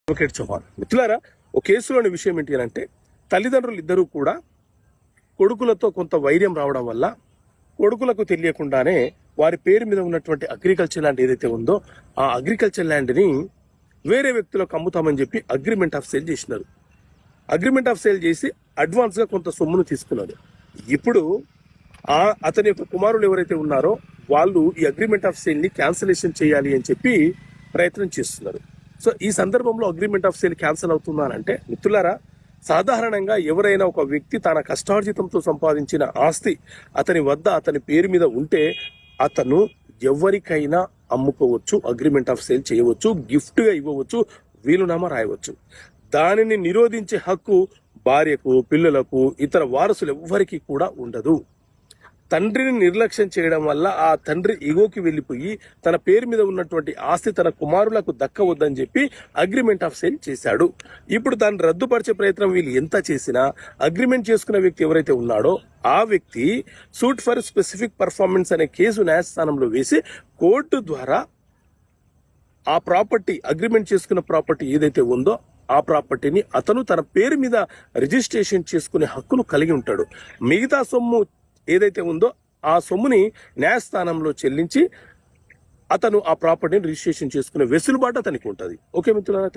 Advocate Chauhan. మిత్రులారా, ఒక కేసులోని విషయం ఏంటి అంటే తల్లిదండ్రులు ఇద్దరూ కూడా కొడుకులతో కొంత వైర్యం రావడం వల్ల కొడుకులకు తెలియకుండానే వారి పేరు మీద ఉన్నటువంటి అగ్రికల్చర్ ల్యాండ్ ఏదైతే ఉందో ఆ అగ్రికల్చర్ ల్యాండ్ని వేరే వ్యక్తులకు అమ్ముతామని చెప్పి అగ్రిమెంట్ ఆఫ్ సేల్ చేసినారు. అగ్రిమెంట్ ఆఫ్ సేల్ చేసి అడ్వాన్స్గా కొంత సొమ్మును తీసుకున్నారు. ఇప్పుడు అతని యొక్క కుమారులు ఎవరైతే ఉన్నారో వాళ్ళు ఈ అగ్రిమెంట్ ఆఫ్ సేల్ని క్యాన్సిలేషన్ చేయాలి అని చెప్పి ప్రయత్నం చేస్తున్నారు. సో ఈ సందర్భంలో అగ్రిమెంట్ ఆఫ్ సేల్ క్యాన్సిల్ అవుతుందా అంటే మిత్రులారా, సాధారణంగా ఎవరైనా ఒక వ్యక్తి తన కష్టార్జితంతో సంపాదించిన ఆస్తి అతని వద్ద అతని పేరు మీద ఉంటే అతను ఎవరికైనా అమ్ముకోవచ్చు, అగ్రిమెంట్ ఆఫ్ సేల్ చేయవచ్చు, గిఫ్ట్గా ఇవ్వవచ్చు, వీలునామా రాయవచ్చు. దానిని నిరోధించే హక్కు భార్యకు, పిల్లలకు, ఇతర వారసులు ఎవ్వరికీ కూడా ఉండదు. తండ్రిని నిర్లక్ష్యం చేయడం వల్ల ఆ తండ్రి ఇగోకి వెళ్ళిపోయి తన పేరు మీద ఉన్నటువంటి ఆస్తి తన కుమారులకు దక్కవద్దని చెప్పి అగ్రిమెంట్ ఆఫ్ సేల్ చేశాడు. ఇప్పుడు దాన్ని రద్దుపరిచే ప్రయత్నం వీళ్ళు ఎంత చేసినా అగ్రిమెంట్ చేసుకున్న వ్యక్తి ఎవరైతే ఉన్నాడో ఆ వ్యక్తి సూట్ ఫర్ స్పెసిఫిక్ పర్ఫార్మెన్స్ అనే కేసు న్యాయస్థానంలో వేసి కోర్టు ద్వారా ఆ ప్రాపర్టీ, అగ్రిమెంట్ చేసుకున్న ప్రాపర్టీ ఏదైతే ఉందో ఆ ప్రాపర్టీని అతను తన పేరు మీద రిజిస్ట్రేషన్ చేసుకునే హక్కును కలిగి ఉంటాడు. మిగతా సొమ్ము ఏదైతే ఉందో ఆ సొమ్ముని న్యాయస్థానంలో చెల్లించి అతను ఆ ప్రాపర్టీని రిజిస్ట్రేషన్ చేసుకునే వెసులుబాటు అతనికి ఉంటుంది. ఓకే మిత్రులారా.